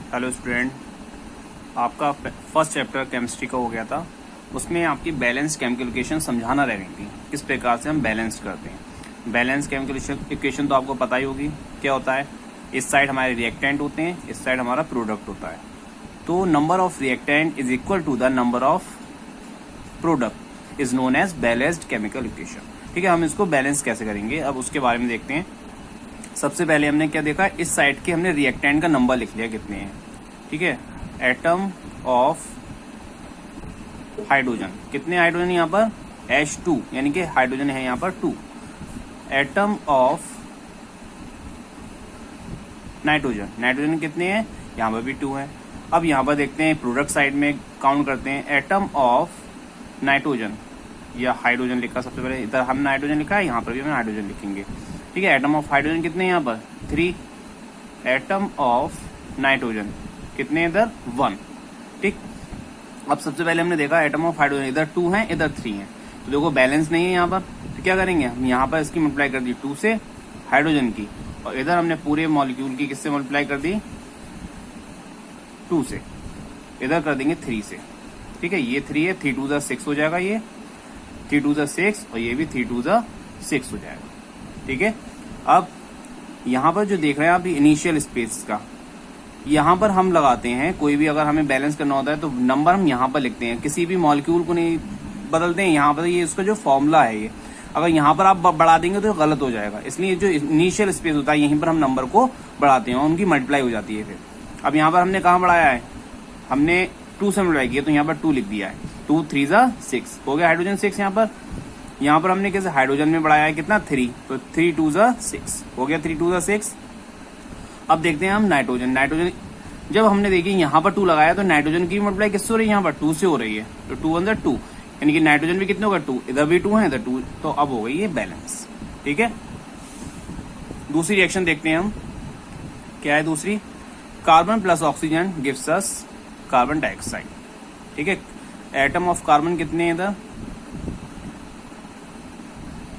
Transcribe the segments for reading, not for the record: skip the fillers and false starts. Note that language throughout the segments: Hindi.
हेलो स्टूडेंट, आपका फर्स्ट चैप्टर केमिस्ट्री का हो गया था। उसमें आपकी बैलेंस केमिकल इक्वेशन समझाना रह गई थी, किस प्रकार से हम बैलेंस करते हैं। बैलेंस केमिकल इक्वेशन तो आपको पता ही होगी क्या होता है। इस साइड हमारे रिएक्टेंट होते हैं, इस साइड हमारा प्रोडक्ट होता है। तो number of reactant is equal to the number of product is known as balanced chemical equation. ठीक है, हम इसको बैलेंस कैसे करेंगे अब उसके बारे में देखते हैं। सबसे पहले हमने क्या देखा, इस साइड के हमने रिएक्टेंट का नंबर लिख लिया कितने हैं। ठीक है, एटम ऑफ हाइड्रोजन, कितने हाइड्रोजन यहाँ पर H2, यानी कि हाइड्रोजन है यहाँ पर 2। एटम ऑफ नाइट्रोजन, नाइट्रोजन कितने हैं, यहाँ पर भी 2 है। अब यहाँ पर देखते हैं प्रोडक्ट साइड में काउंट करते हैं। एटम ऑफ नाइट्रोजन या हाइड्रोजन लिखा, सबसे पहले इधर हम नाइट्रोजन लिखा है, यहाँ पर भी हम हाइड्रोजन लिखेंगे। ठीक है, एटम ऑफ हाइड्रोजन कितने हैं यहाँ पर 3। एटम ऑफ नाइट्रोजन कितने इधर 1। ठीक, अब सबसे पहले हमने देखा एटम ऑफ हाइड्रोजन इधर 2 है, इधर 3 है, तो देखो बैलेंस नहीं है यहाँ पर। तो क्या करेंगे हम, यहाँ पर इसकी मल्टीप्लाई कर दी 2 से हाइड्रोजन की, और इधर हमने पूरे मॉलिक्यूल की किससे मल्टीप्लाई कर दी 2 से, इधर कर देंगे 3 से। ठीक है, ये 3 है, 3 2 जा 6 हो जाएगा, ये 3 2 जा 6 और ये भी 3 2 जा 6 हो जाएगा। ठीक है, अब यहाँ पर जो देख रहे हैं आप इनिशियल स्पेस का, यहाँ पर हम लगाते हैं। कोई भी अगर हमें बैलेंस करना होता है तो नंबर हम यहाँ पर लिखते हैं, किसी भी मॉलिक्यूल को नहीं बदलते हैं। यहाँ पर ये इसका जो फॉर्मूला है, ये अगर यहाँ पर आप बढ़ा देंगे तो गलत हो जाएगा, इसलिए जो इनिशियल स्पेस होता है यहीं पर हम नंबर को बढ़ाते हैं और उनकी मल्टीप्लाई हो जाती है फिर। अब यहाँ पर हमने कहाँ बढ़ाया है, हमने 2 से मल्टीप्लाई किया तो यहाँ पर 2 लिख दिया है। 2 3 जा 6 हो गया, हाइड्रोजन 6 यहाँ पर हमने कैसे हाइड्रोजन में बढ़ाया है कितना 3, तो 3 2 जा 6 हो गया, 3 2 जा 6। अब देखते हैं हम नाइट्रोजन। नाइट्रोजन जब हमने देखी यहाँ पर 2 लगाया तो नाइट्रोजन की मल्टीप्लाई किससे हो रही है, यहाँ पर 2 से हो रही है, तो 2 1 2, यानी कि नाइट्रोजन भी कितने होगा 2, इधर भी 2 है, इधर 2, तो अब हो गई ये बैलेंस। ठीक है, दूसरी रिएक्शन देखते हैं हम, क्या है दूसरी। Carbon plus oxygen gives us carbon dioxide. ठीक है, एटम ऑफ कार्बन कितने हैं इधर,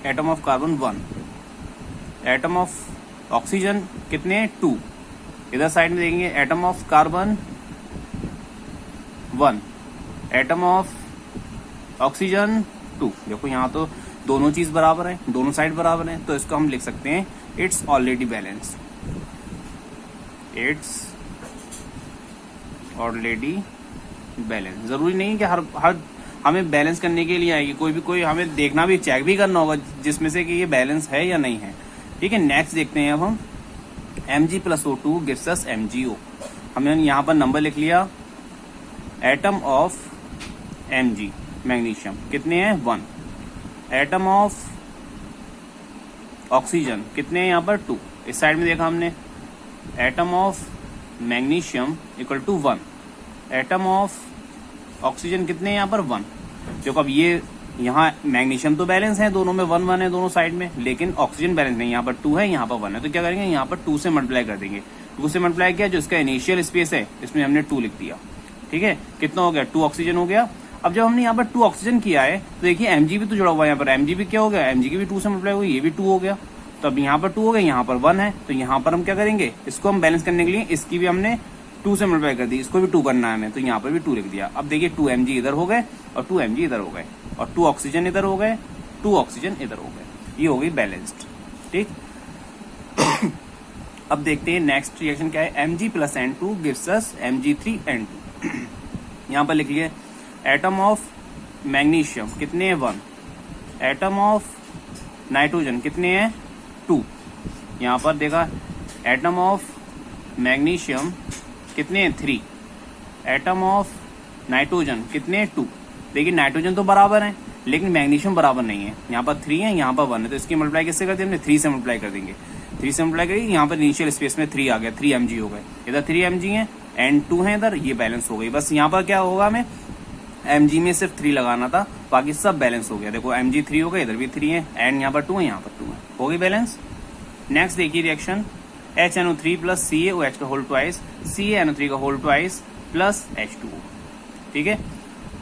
atom of carbon 1। Atom of oxygen कितने 2, इधर साइड में देखेंगे atom of carbon 1, atom of oxygen 2। देखो यहाँ तो दोनों चीज बराबर है, दोनों साइड बराबर है, तो इसको हम लिख सकते हैं it's already balance. It's already balance. जरूरी नहीं कि हर हमें बैलेंस करने के लिए आएगी, कोई हमें देखना भी, चेक भी करना होगा जिसमें से कि ये बैलेंस है या नहीं है। ठीक है, नेक्स्ट देखते हैं अब हम Mg + O2 gives us MgO। हमने यहाँ पर नंबर लिख लिया। एटम ऑफ Mg मैग्नीशियम कितने हैं 1। एटम ऑफ ऑक्सीजन कितने हैं यहाँ पर 2, इस साइड में देखा हमने। Atom of magnesium equal to 1। Atom of oxygen कितने हैं यहाँ पर 1। देखो अब ये यहाँ मैग्नीशियम तो बैलेंस है, दोनों में 1 1 है दोनों साइड में, लेकिन ऑक्सीजन बैलेंस नहीं, यहाँ पर 2 है, यहाँ पर 1 है, तो क्या करेंगे यहाँ पर 2 से मल्टीप्लाई कर देंगे। 2 से मल्टीप्लाई किया, जो इसका इनिशियल स्पेस है इसमें हमने 2 लिख दिया। ठीक है, कितना हो गया 2 ऑक्सीजन हो गया। अब जब हमने यहाँ पर 2 ऑक्सीजन किया है तो देखिए Mg भी तो जुड़ा हुआ है यहाँ पर, Mg भी क्या हो गया, Mg की भी 2 से मल्टीप्लाई हो गई, ये भी 2 हो गया, तो अब यहाँ पर 2 हो गया, यहाँ पर 1 है, तो यहाँ पर हम क्या करेंगे, इसको हम बैलेंस करने के लिए इसकी भी हमने 2 से मल्टीप्लाई कर दी, इसको भी 2 करना है हमें, तो यहाँ पर भी 2 लिख दिया। अब देखिए 2 Mg इधर हो गए और 2 Mg इधर हो गए, और 2 ऑक्सीजन इधर हो गए, 2 ऑक्सीजन इधर हो गए, ये हो गई बैलेंस्ड। ठीक, अब देखते हैं नेक्स्ट रिएक्शन क्या है। Mg + N2 gives us Mg3N2। यहाँ पर लिख लिए एटम ऑफ मैग्नीशियम कितने हैं 1। एटम ऑफ नाइट्रोजन कितने हैं 2। यहाँ पर देखा एटम ऑफ मैग्नीशियम कितने हैं 3। एटम ऑफ नाइट्रोजन कितने 2। देखिए नाइट्रोजन तो बराबर है लेकिन मैग्नीशियम बराबर नहीं है, यहाँ पर 3 है, यहाँ पर 1 है, तो इसकी मल्टीप्लाई किससे करते हैं हमने 3 से मल्टीप्लाई कर देंगे। 3 से मल्टीप्लाई करेंगे, यहाँ पर इनिशियल स्पेस में 3 आ गया, 3 Mg हो गए, इधर 3 Mg है एंड 2 है इधर, ये बैलेंस हो गई। बस यहाँ पर क्या होगा, हमें Mg में सिर्फ 3 लगाना था, बाकी सब बैलेंस हो गया। देखो Mg 3 हो गया, इधर भी 3 है एंड यहाँ पर 2 है, यहाँ पर 2 है, हो गई बैलेंस। नेक्स्ट देखिए रिएक्शन HNO3 + CaOH का होल ट्वाइस, CaNO3 का होल ट्वाइस प्लस H2O। ठीक है,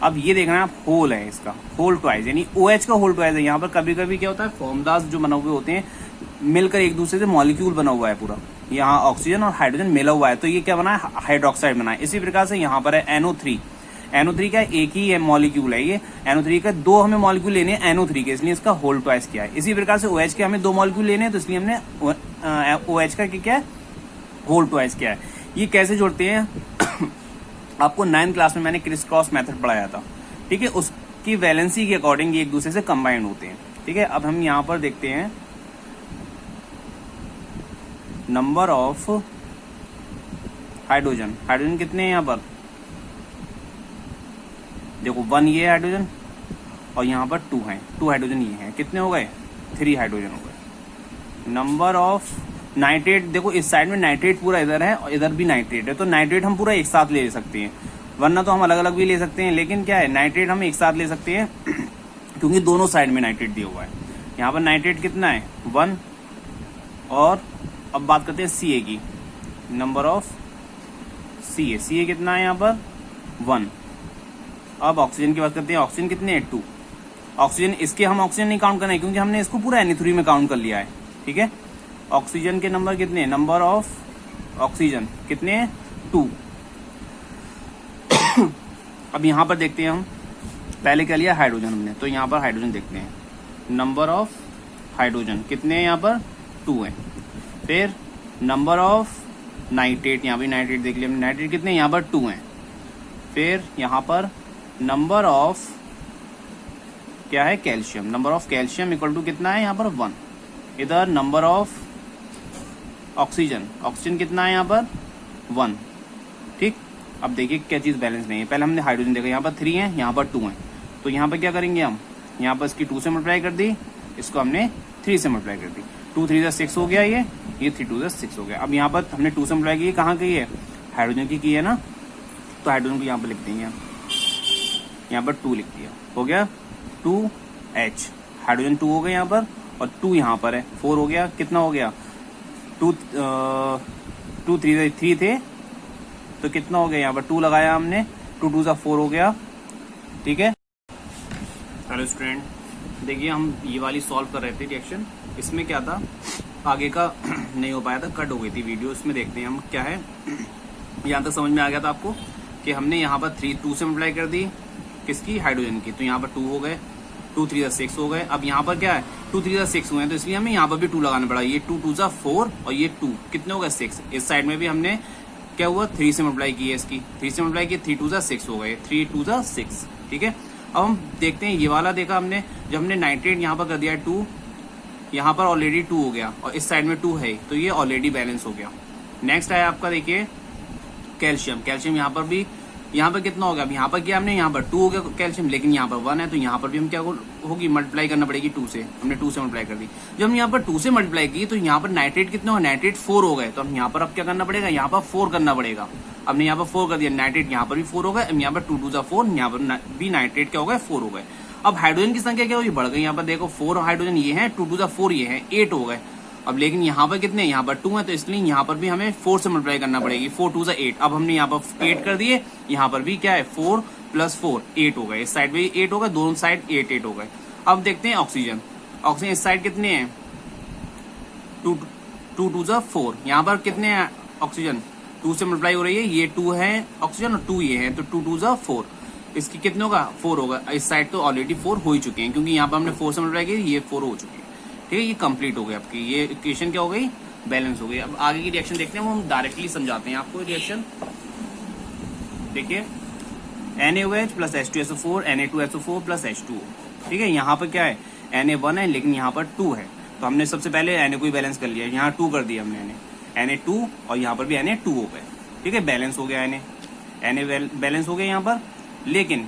अब ये देखना है आप, होल है इसका, होल ट्वाइस यानी OH का होल ट्वाइस है। यहाँ पर कभी कभी क्या होता है, फॉर्मूलाज जो बने हुए होते हैं मिलकर एक दूसरे से मॉलिक्यूल बना हुआ है पूरा, यहाँ ऑक्सीजन और हाइड्रोजन मिला हुआ है, तो ये क्या बना है, हाइड्रोक्साइड बना है। इसी प्रकार से यहाँ पर है NO3। NO3 का एक ही मॉलिक्यूल है ये, NO3 का दो हमें मॉलिक्यूल लेने हैं NO3 के, इसलिए इसका होल ट्वाइस किया है। इसी प्रकार से OH के हमें दो मॉलिक्यूल लेने हैं, तो इसलिए हमने OH का क्या है, होल ट्वाइस किया है। ये कैसे जोड़ते हैं आपको 9th क्लास में मैंने क्रिस क्रॉस मेथड पढ़ाया था, ठीक है। उसकी वैलेंसी के अकॉर्डिंग ये एक दूसरे से कंबाइंड होते हैं, ठीक है। अब हम यहाँ पर देखते हैं नंबर ऑफ हाइड्रोजन। हाइड्रोजन कितने हैं यहाँ पर, देखो 1 ये हाइड्रोजन और यहाँ पर 2 है, 2 हाइड्रोजन ये हैं, कितने हो गए, 3 हाइड्रोजन हो गए। नंबर ऑफ नाइट्रेट, देखो इस साइड में नाइट्रेट पूरा इधर है और इधर भी नाइट्रेट है, तो नाइट्रेट हम पूरा एक साथ ले सकते हैं, वरना तो हम अलग अलग भी ले सकते हैं, लेकिन क्या है नाइट्रेट हम एक साथ ले सकते हैं क्योंकि दोनों साइड में नाइट्रेट दिया हुआ है। यहाँ पर नाइट्रेट कितना है, 1। और अब बात करते हैं Ca की, नंबर ऑफ Ca कितना है यहाँ पर, 1। अब ऑक्सीजन की बात करते हैं, ऑक्सीजन कितने हैं, 2। ऑक्सीजन, इसके हम ऑक्सीजन नहीं काउंट कर रहे हैं क्योंकि हमने इसको पूरा Na3 में काउंट कर लिया है, ठीक है। ऑक्सीजन के नंबर कितने हैं, नंबर ऑफ ऑक्सीजन कितने हैं, 2। अब यहाँ पर देखते हैं हम, पहले क्या लिया हाइड्रोजन हमने, तो यहाँ पर हाइड्रोजन देखते हैं, नंबर ऑफ हाइड्रोजन कितने हैं यहाँ पर, 2 है। फिर नंबर ऑफ नाइट्रेट, यहाँ भी नाइट्रेट देख लिया हमने, नाइट्रेट कितने हैं यहाँ पर, 2 हैं। फिर यहाँ पर नंबर ऑफ क्या है, calcium, number of calcium equal to कितना है यहाँ पर, 1। इधर नंबर ऑफ ऑक्सीजन, ऑक्सीजन कितना है यहाँ पर, 1, ठीक। अब देखिए क्या चीज बैलेंस नहीं है, पहले हमने हाइड्रोजन देखा, यहाँ पर 3 है, यहाँ पर 2 है, तो यहाँ पर क्या करेंगे हम, यहाँ पर इसकी 2 से मल्टीप्लाई कर दी, इसको हमने 3 से मल्टीप्लाई कर दी, 2 3 6 हो गया, ये 3 2 6 हो गया। अब यहाँ पर हमने 2 से मल्टीप्लाई की, कहाँ की है, हाइड्रोजन की है ना, तो हाइड्रोजन को यहाँ पर लिख देंगे, यहाँ पर 2 लिख दिया, हो गया 2H, हाइड्रोजन 2 हो गया यहाँ पर, और 2 यहाँ पर है, 4 हो गया, कितना हो गया, 2 3 थे, तो कितना हो गया, यहाँ पर 2 लगाया हमने, 2 2 4 हो गया, ठीक है। हेलो स्टूडेंट, देखिए हम ये वाली सॉल्व कर रहे थे रिएक्शन, इसमें क्या था, आगे का नहीं हो पाया था, कट हो गई थी वीडियो। इसमें देखते हैं हम क्या है, यहाँ तक समझ में आ गया था आपको कि हमने यहाँ पर 2 से मल्टीप्लाई कर दी, किसकी, हाइड्रोजन की, तो यहाँ पर 2 हो गए, 2 3 6 हो गए। अब यहाँ पर क्या है, 2 3 6 हुए हैं, तो इसलिए हमें यहाँ पर भी 2 लगाना पड़ा, ये 2 2 4 और ये 2 कितने हो गए, 6। इस साइड में भी हमने क्या हुआ, 3 से मल्टीप्लाई की है, इसकी 3 से मल्टीप्लाई की, 3 2 6 हो गए, 3 2 6, ठीक है। अब हम देखते हैं, ये वाला देखा हमने, जब हमने नाइट्रेट यहाँ पर कर दिया 2, यहाँ पर ऑलरेडी 2 हो गया और इस साइड में 2 है, तो ये ऑलरेडी बैलेंस हो गया। नेक्स्ट है आपका, देखिए कैल्शियम, कैल्शियम यहाँ पर भी, यहाँ पर कितना हो गया, अब यहाँ पर किया हमने, यहाँ पर 2 हो गया कैल्शियम, लेकिन यहाँ पर 1 है, तो यहाँ पर भी हम क्या होगी, मल्टीप्लाई करना पड़ेगी 2 से, हमने 2 से मल्टीप्लाई कर दी। जब हम यहाँ पर 2 से मल्टीप्लाई की, तो यहाँ पर नाइट्रेट कितना हो, नाइट्रेट 4 हो गए, तो हम यहाँ पर अब क्या करना पड़ेगा, यहाँ पर 4 करना पड़ेगा। हमने यहाँ पर 4 कर दिया, नाइट्रेट यहाँ पर भी 4 हो गए, अब यहाँ पर 2 2 4, यहाँ पर भी नाइट्रेट क्या हो गए, 4 हो गए। अब हाइड्रोजन की संख्या क्या होगी, बढ़ गई, यहाँ पर देखो 4 हाइड्रोजन ये है, 2 2 4 ये है, 8 हो गए। अब लेकिन यहाँ पर कितने, यहाँ पर 2 है, तो इसलिए यहाँ पर भी हमें 4 से मल्टीप्लाई करना पड़ेगी, 4 2 8। अब हमने यहाँ पर 8 कर दिए, यहाँ पर भी क्या है, 4 + 4 8 हो गए, इस साइड भी 8 हो गए, दोनों साइड 8 8 हो गए। अब देखते हैं ऑक्सीजन, ऑक्सीजन इस साइड कितने हैं, 2 2 4, यहाँ पर कितने हैं ऑक्सीजन, 2 से मल्टीप्लाई हो रही है, ये 2 है ऑक्सीजन और 2 ये है, तो 2 2 4, इसकी कितने होगा, 4 होगा। इस साइड तो ऑलरेडी 4 हो ही चुके हैं, क्योंकि यहाँ पर हमने 4 से मल्टीप्लाई की, ये 4 हो चुके हैं, ठीक है। ये कंप्लीट हो गई आपकी, ये इक्वेशन क्या हो गई, बैलेंस हो गई। अब आगे की रिएक्शन देखते हैं, वो हम डायरेक्टली समझाते हैं आपको रिएक्शन। देखिए NaOH + H2SO4 Na2SO4 + H2O, ठीक है। यहाँ पर क्या है, Na1 है, लेकिन यहाँ पर 2 है, तो हमने सबसे पहले Na को ही बैलेंस कर लिया, यहाँ 2 कर दिया हमने, Na2 और यहाँ पर भी Na2 हो गए, ठीक है, बैलेंस हो गया, Na बैलेंस हो गया यहाँ पर। लेकिन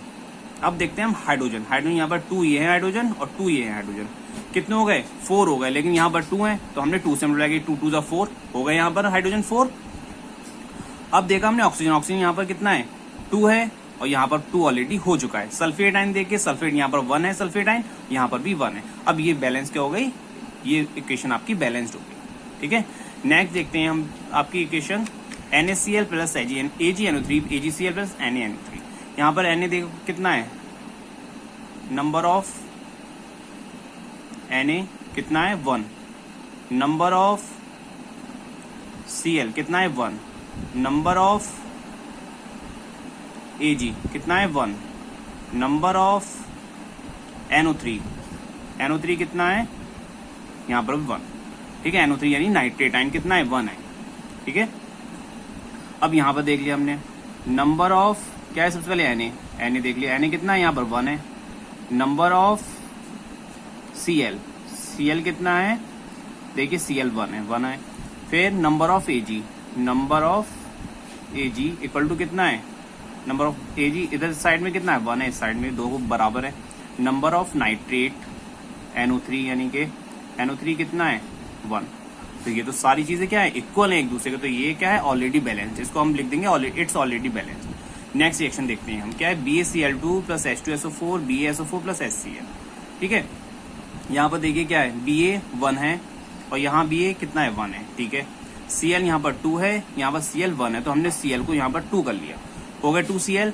अब देखते हैं हम हाइड्रोजन, हाइड्रोजन यहाँ पर 2 ये है हाइड्रोजन और 2 ये है हाइड्रोजन, कितने हो गए, 4 हो गए, लेकिन यहाँ पर 2 है, तो हमने 2 से मल्टीप्लाई की, 2 2 4 हो गए, यहाँ पर हाइड्रोजन 4। अब देखा हमने ऑक्सीजन, ऑक्सीजन यहाँ पर कितना है, 2 है, और यहाँ पर 2 ऑलरेडी हो चुका है। सल्फेट आयन देखिए, सल्फेट यहाँ पर 1 है, सल्फेट आयन यहाँ पर भी 1 है। अब ये बैलेंस क्या हो गई, ये इक्वेशन आपकी बैलेंस्ड हो गई, ठीक है। नेक्स्ट देखते हैं हम आपकी equation, NaCl + AgNO3 AgCl + NaNO3। यहाँ पर Na देखो कितना है, नंबर ऑफ Na कितना है, 1, नंबर ऑफ Cl कितना है 1, नंबर ऑफ Ag कितना है 1, नंबर ऑफ NO3 कितना है यहाँ पर 1, ठीक है। NO3 यानी नाइट्रेट आयन कितना है 1 है, ठीक है। अब यहाँ पर देख लिया हमने नंबर ऑफ क्या है, सबसे पहले Na देख लिया, Na कितना है यहाँ पर 1 है, नंबर ऑफ Cl कितना है, देखिए Cl 1 है। फिर number of Ag equal to कितना है, नंबर ऑफ Ag इधर साइड में कितना है 1 है, इस साइड में 2 बराबर है। नंबर ऑफ नाइट्रेट NO3 यानी कि NO3 कितना है 1। तो ये तो सारी चीजें क्या है, इक्वल है एक दूसरे के, तो ये क्या है ऑलरेडी बैलेंस, इसको हम लिख देंगे it's already balance. Next reaction देखते हैं हम, क्या है BaCl2 plus H2SO4 BaSO4 plus HCl, ठीक है। यहाँ पर देखिए क्या है, Ba 1 है और यहाँ Ba कितना है 1 है, ठीक है। Cl यहाँ पर 2 है, यहाँ पर Cl 1 है, तो हमने Cl को यहाँ पर 2 कर लिया, हो गए 2 Cl।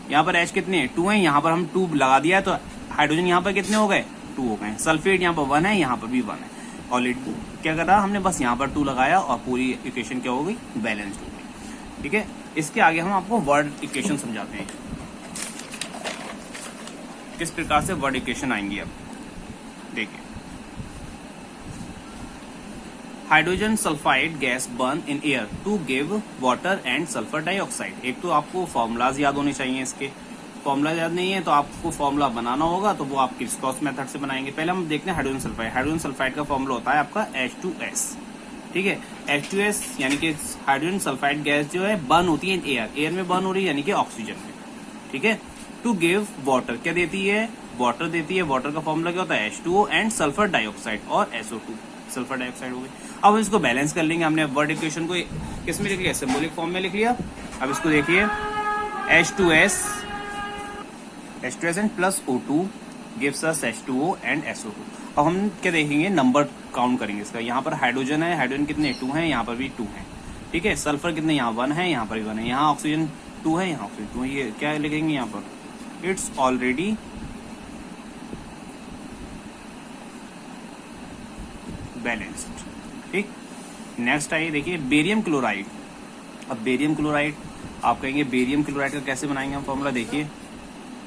यहाँ पर H कितने हैं 2 है, यहाँ पर हम 2 लगा दिया है, तो हाइड्रोजन यहाँ पर कितने हो गए 2 हो गए। सल्फेट यहाँ पर 1 है, यहाँ पर भी 1 है। ऑलरेडी क्या कर रहा हमने, बस यहाँ पर 2 लगाया और पूरी इक्वेशन क्या हो गई, बैलेंस्ड हो गई, ठीक है। इसके आगे हम आपको वर्ड इक्वेशन समझाते हैं, किस प्रकार से वर्ड इक्वेशन आएंगी। अब देखिए, hydrogen sulphide gas burn in air to give water and sulphur dioxide. एक तो आपको फॉर्मूलाज याद होने चाहिए, इसके फॉर्मूला याद नहीं है तो आपको फॉर्मूला बनाना होगा, तो वो आप क्रिस-क्रॉस मेथड से बनाएंगे। पहले हम देखते हैं हाइड्रोजन सल्फाइड का फॉर्मूला होता है आपका H2S, ठीक है। H2S यानी कि हाइड्रोजन सल्फाइड गैस जो है बर्न होती है एयर में बर्न हो रही है, यानी कि ऑक्सीजन में, ठीक है। टू गिव वाटर क्या देती है, वाटर देती है। वाटर का फॉर्मूला क्या होता है H2O एंड सल्फर डाइऑक्साइड और SO2, सल्फर डाइऑक्साइड हो गई। अब इसको बैलेंस कर लेंगे, हमने वर्ड इक्वेशन को किस में लिख लिया, सिंबॉलिक फॉर्म में लिख लिया। अब इसको देखिए H2S and plus O2 gives us H2O and SO2। अब हम क्या देखेंगे, नंबर काउंट करेंगे इसका। यहाँ पर हाइड्रोजन है, हाइड्रोजन कितने 2 हैं, यहाँ पर भी 2 हैं, ठीक है। सल्फर कितने, यहाँ 1 है, यहाँ पर भी 1 है। यहाँ ऑक्सीजन 2 है, यहाँ ऑक्सीजन 2 है। ये क्या लिखेंगे यहाँ पर, इट्स ऑलरेडी बैलेंस्ड, ठीक। नेक्स्ट आइए देखिए बेरियम क्लोराइड। अब बेरियम क्लोराइड आप कहेंगे, बेरियम क्लोराइड का कैसे बनाएंगे हम फॉर्मूला। देखिए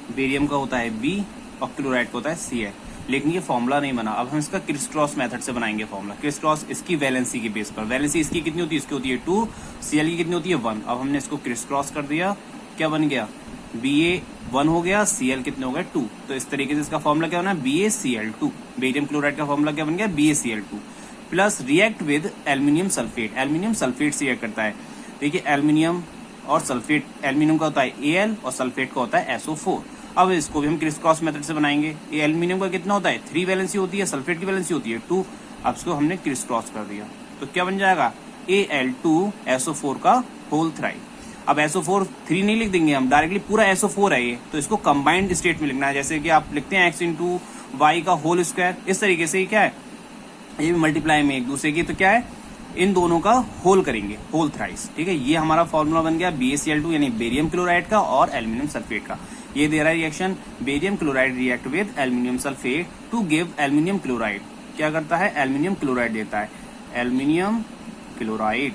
बेरियम का होता है B और क्लोराइड का होता है Cl, लेकिन ये फॉर्मूला नहीं बना। अब हम इसका क्रिस-क्रॉस मेथड से बनाएंगे फॉर्मूला। क्रिस-क्रॉस इसकी वैलेंसी के बेस पर, वैलेंसी इसकी कितनी होती है, इसकी होती है 2, Cl की कितनी होती है 1। अब हमने इसको क्रिस-क्रॉस कर दिया, क्या बन गया Ba 1 हो गया, Cl कितने हो गए 2। तो इस तरीके से इसका फॉर्मूला क्या होना है BaCl2। बेरियम क्लोराइड का फॉर्मूला क्या बन गया BaCl2 plus react with aluminium sulphate. Aluminium sulphate से रिएक्ट करता है। देखिए एल्यूमिनियम और सल्फेट, एल्यूमिनियम का होता है Al और सल्फेट का होता है SO4। अब इसको भी हम क्रिस-क्रॉस मेथड से बनाएंगे। ये एल्यूमिनियम का कितना होता है 3 वैलेंसी होती है, सल्फेट की वैलेंसी होती है 2। अब इसको हमने क्रिस-क्रॉस कर दिया, तो क्या बन जाएगा Al2SO4 का होल थ्राइड। अब SO4 3 नहीं लिख देंगे हम, डायरेक्टली पूरा SO4 है ये, तो इसको कंबाइंड स्टेट में लिखना है। जैसे कि आप लिखते हैं x इंटू वाई का होल स्क्वायर, इस तरीके से क्या है, ये भी मल्टीप्लाई में एक दूसरे की, तो क्या है इन दोनों का होल करेंगे, होल थ्राइस, ठीक है। ये हमारा फॉर्मूला बन गया BaCl2 यानी बेरियम क्लोराइड का और एल्यूमिनियम सल्फेट का। ये दे रहा है reaction, barium chloride react with aluminium sulphate to give aluminium chloride. क्या करता है, एल्यूमिनियम क्लोराइड देता है, एल्यूमिनियम क्लोराइड।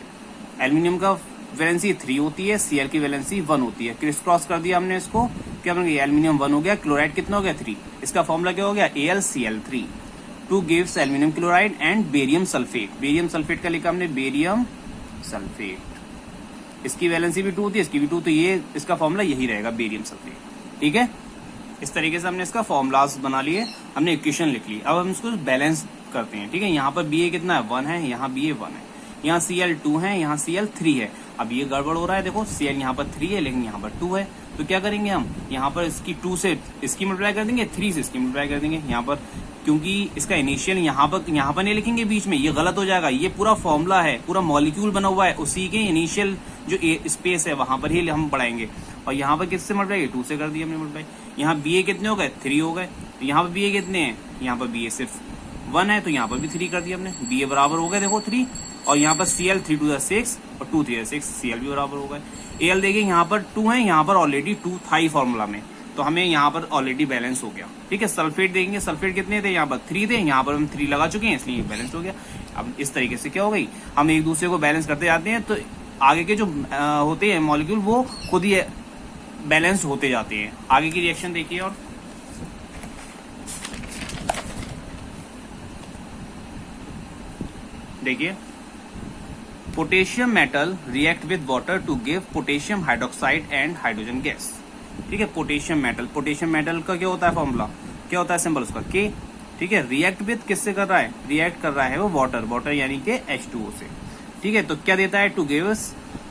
एल्यूमिनियम का वैलेंसी 3 होती है, Cl की वैलेंसी 1 होती है। क्रिस क्रॉस कर दिया हमने इसको, क्या बन गया एल्यूमिनियम 1 हो गया, क्लोराइड कितना हो गया 3। इसका फॉर्मूला क्या हो गया AlCl3 two gives aluminium chloride and barium sulphate. Barium sulphate का लिखा हमने बेरियम सल्फेट, इसकी वैलेंसी भी 2 होती है, इसकी भी 2, तो ये इसका फॉर्मूला यही रहेगा बेरियम सल्फेट, ठीक है। इस तरीके से हमने इसका फॉर्मूलाज बना लिए, हमने इक्वेशन लिख ली। अब हम इसको बैलेंस करते हैं, ठीक है। यहाँ पर Ba कितना है 1 है, यहाँ Ba 1 है, यहाँ Cl 2 है, यहाँ Cl 3 है। अब ये गड़बड़ हो रहा है, देखो Cl यहाँ पर 3 है लेकिन यहाँ पर 2 है, तो क्या करेंगे हम यहाँ पर इसकी 2 से इसकी मल्टीप्लाई कर देंगे, 3 से इसकी मल्टीप्लाई कर देंगे यहाँ पर, क्योंकि इसका इनिशियल यहाँ पर नहीं लिखेंगे बीच में, ये गलत हो जाएगा। ये पूरा फॉर्मूला है, पूरा मॉलिक्यूल बना हुआ है, उसी के इनिशियल जो स्पेस है वहां पर ही हम पढ़ाएंगे। और यहाँ पर किससे मल्टीप्लाई, 2 से कर दिया हमने मल्टीप्लाई। यहाँ Ba कितने हो गए 3 हो गए, तो यहाँ पर Ba कितने हैं, यहाँ पर Ba सिर्फ 1 है, तो यहाँ पर भी 3 कर दिया हमने। Ba बराबर हो गए देखो 3, और यहाँ पर Cl 3 2 6 और 2 3 6, Cl भी बराबर हो गए। Al देखिए यहाँ पर 2 है, यहाँ पर ऑलरेडी 2 था ही फॉर्मूला में, तो हमें यहाँ पर ऑलरेडी बैलेंस हो गया, ठीक है। सल्फेट देंगे, सल्फेट कितने थे, यहाँ पर 3 थे, यहाँ पर हम 3 लगा चुके हैं, इसलिए बैलेंस हो गया। अब इस तरीके से क्या हो गई, हम एक दूसरे को बैलेंस करते जाते हैं तो आगे के जो होते हैं मॉलिक्यूल वो खुद ही बैलेंस होते जाते हैं। आगे की रिएक्शन देखिए और देखिए, potassium metal react with water to give potassium hydroxide and hydrogen gas. ठीक है, पोटेशियम मेटल का क्या होता है फॉर्मूला, क्या होता है सिंबल उसका के। ठीक है, रिएक्ट विद किससे कर रहा है, रिएक्ट कर रहा है वो वाटर यानी कि H2O से। ठीक है, तो क्या देता है, to give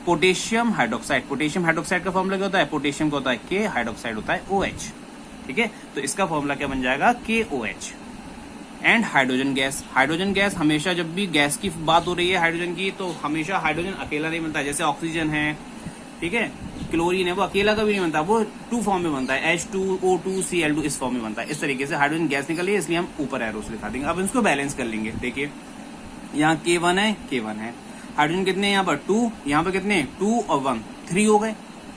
potassium hydroxide. Potassium hydroxide का फॉर्मूला क्या होता है, पोटेशियम का होता है के, हाइड्रोक्साइड होता है OH। ठीक है, तो इसका फॉर्मूला क्या बन जाएगा, KOH। एंड हाइड्रोजन गैस हमेशा जब भी गैस की बात हो रही है हाइड्रोजन की, तो हमेशा हाइड्रोजन अकेला नहीं बनता। जैसे ऑक्सीजन है, ठीक है, क्लोरीन है, वो अकेला कभी नहीं बनता, वो 2 फॉर्म में बनता है, H2O2 Cl2 इस फॉर्म में बनता है। इस तरीके से हाइड्रोजन गैस निकली है, इसलिए हम ऊपर एरो से दिखा देंगे। अब इसको बैलेंस कर लेंगे। देखिए यहाँ K1 है, हाइड्रोजन कितने हैं यहाँ पर 2, यहाँ पर कितने 2 और 1 3 हो गए।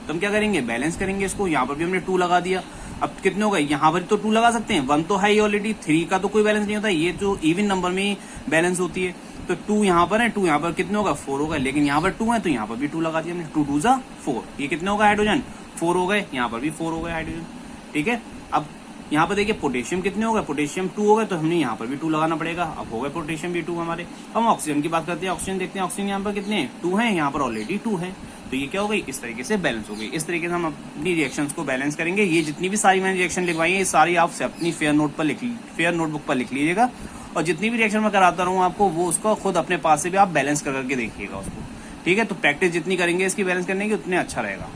तो हम क्या करेंगे, बैलेंस करेंगे इसको। यहाँ पर भी हमने 2 लगा दिया, अब कितने हो गए, यहाँ पर तो 2 लगा सकते हैं, 1 तो है ही ऑलरेडी, 3 का तो कोई बैलेंस नहीं होता, ये जो इवन नंबर में ही बैलेंस होती है। तो 2 यहाँ पर है, 2 यहाँ पर कितने होगा 4 होगा, लेकिन यहाँ पर 2 है तो यहाँ पर भी 2 लगा दिया हमने, 2 2 जा 4। ये कितने होगा हाइड्रोजन 4 हो गए, यहाँ पर भी 4 हो गए हाइड्रोजन। ठीक है, अब यहाँ पर देखिए पोटेशियम कितने हो गए, पोटेशियम 2 हो गए, तो हमने यहाँ पर भी 2 लगाना पड़ेगा। अब हो गए पोटेशियम भी 2 हमारे। हम ऑक्सीजन की बात करते हैं, ऑक्सीजन देखते हैं, ऑक्सीजन यहाँ पर कितने 2 है, यहाँ पर ऑलरेडी 2 है, तो ये क्या हो गई, इस तरीके से बैलेंस हो गई। इस तरीके से हम अपनी रिएक्शंस को बैलेंस करेंगे। ये जितनी भी सारी मैंने रिएक्शन लिखवाई है, ये सारी आप अपनी फेयर नोटबुक पर लिख लीजिएगा, और जितनी भी रिएक्शन मैं कराता रहूँ आपको, वो उसको खुद अपने पास से भी आप बैलेंस करके देखिएगा उसको। ठीक है, तो प्रैक्टिस जितनी करेंगे इसकी बैलेंस करने की, उतने अच्छा रहेगा।